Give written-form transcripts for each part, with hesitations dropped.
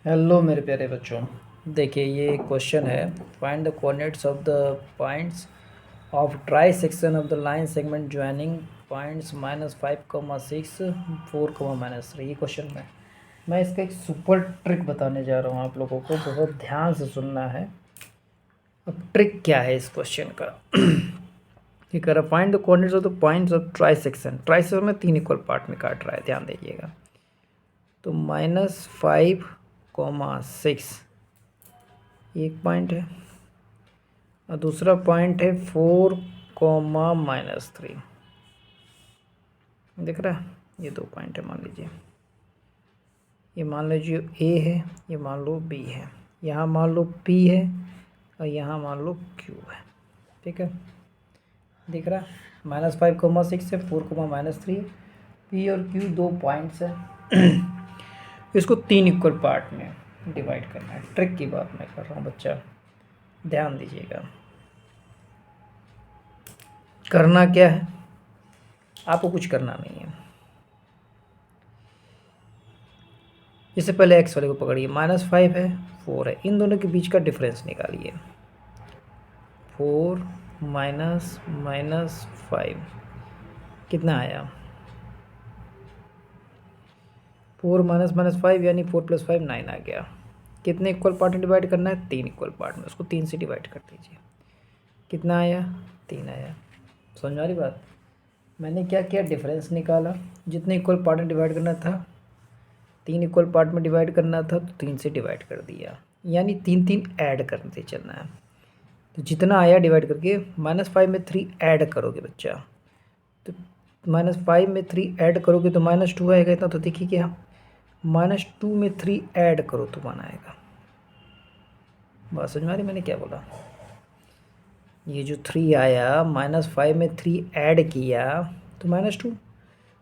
Hello मेरे प्यारे बच्चों। देखिए ये क्वेश्चन है, find the coordinates of the points of try section of the line segment joining points -5, 6, 4, -3। ये क्वेश्चन में मैं इसका एक सुपर ट्रिक बताने जा रहा हूँ आप लोगों को, बहुत ध्यान से सुनना है। अब ट्रिक क्या है इस क्वेश्चन का? ये कह रहा find the coordinates of the points of try section में 3 इक्वल पार्ट में काट रहा है, ध्यान दीजिएगा। तो -5, 6 एक पॉइंट है और दूसरा पॉइंट है 4, -3। दिख रहा है? ये 2 पॉइंट है, मान लीजिए। ये मान लीजिए ए है, ये मान लो बी है, यहाँ मान लो पी है और यहाँ मान लो क्यू है। ठीक है, दिख रहा है? -5, 6 है, 4, -3। पी और क्यू 2 पॉइंट्स है। इसको 3 इक्वल पार्ट में डिवाइड करना है। ट्रिक की बात मैं कर रहा हूँ बच्चा, ध्यान दीजिएगा। करना क्या है, आपको कुछ करना नहीं है। इससे पहले एक्स वाले को पकड़िए, -5 है, 4 है, इन दोनों के बीच का डिफरेंस निकालिए। 4 -5 कितना आया? 4 -5 यानी 4 + 5 9 आ गया। कितने इक्वल पार्ट में डिवाइड करना है? 3 इक्वल पार्ट में। उसको 3 से डिवाइड कर दीजिए। कितना आया? 3 आया। समझ आ रही बात? मैंने क्या किया, डिफरेंस निकाला। जितने इक्वल पार्ट में डिवाइड करना था, 3 इक्वल पार्ट में डिवाइड करना था, तो 3 से डिवाइड कर दिया। यानी 3 3 ऐड करते चलना है। तो जितना आया डिवाइड करके, -5 में 3 ऐड करोगे बच्चा, तो -5 में 3 ऐड करोगे तो -2 आएगा। इतना तो देखिए क्या, -2 में 3 ऐड करो तो 1 आएगा। बात समझ में आ रही मैंने क्या बोला? ये जो 3 आया, -5 में 3 ऐड किया तो -2,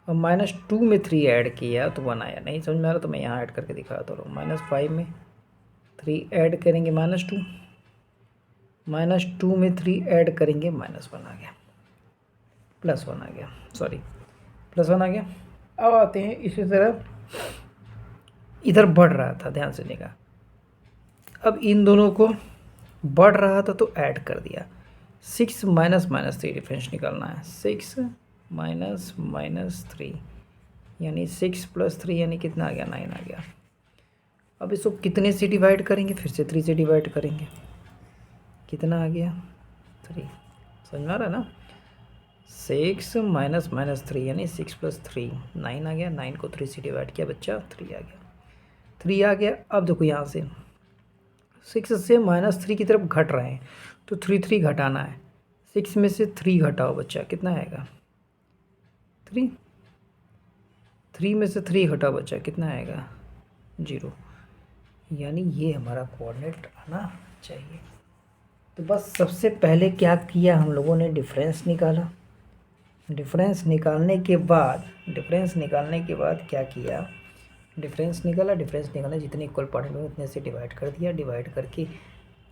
और -2 में 3 ऐड किया तो 1 आया। नहीं समझ में आ रहा तो मैं यहाँ ऐड करके दिखाता हूँ। -5 में 3 ऐड करेंगे -2, -2 में 3 ऐड करेंगे -1 आ गया, +1 आ गया, सॉरी +1 आ गया। अब आते हैं इसी तरह, इधर बढ़ रहा था, ध्यान से देखा। अब इन दोनों को बढ़ रहा था तो ऐड कर दिया। 6 -3 डिफरेंस निकालना है। 6 -3 यानी 6 + 3 यानी कितना आ गया? 9 आ गया। अब इसको कितने से डिवाइड करेंगे? फिर से 3 से डिवाइड करेंगे। कितना आ गया? 3। समझ में आ रहा है ना? 6 -3 यानी 6 + 3 9 आ गया। 9 को 3 से डिवाइड किया बच्चा, 3 आ गया। 3 आ गया। अब देखो यहाँ से 6 से -3 की तरफ घट रहे हैं, तो 3 3 घटाना है। 6 में से 3 घटाओ बच्चा, कितना आएगा? 3। 3 में से 3 घटाओ बच्चा, कितना आएगा? 0। यानी ये हमारा कोऑर्डिनेट आना चाहिए। तो बस सबसे पहले क्या किया हम लोगों ने? डिफरेंस निकाला। डिफरेंस निकालने के बाद क्या किया? डिफरेंस निकाला। डिफरेंस निकालने जितने इक्वल पार्ट में उतने से डिवाइड कर दिया। डिवाइड करके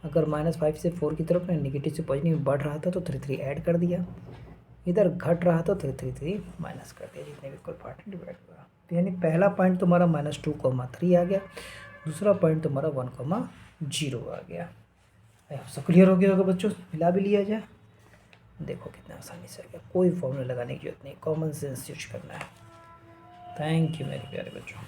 अगर -5 से 4 की तरफ में नेगेटिव से पॉजिटिव बढ़ रहा था तो 3 3 ऐड कर दिया। इधर घट रहा था तो 3 3 माइनस कर दिया, जितने भी इक्वल पार्ट में डिवाइड हुआ। तो यानी पहला पॉइंट तुम्हारा -2, 3 आ गया। दूसरा पॉइंट तुम्हारा 1, 0 आ गया। सब क्लियर हो गया होगा बच्चों? मिला भी लिया जाए, देखो कितना आसानी से आ गया। कोई फॉर्मूला लगाने की जरूरत नहीं, कॉमन सेंस यूज करना है। थैंक यू मेरे प्यारे बच्चों।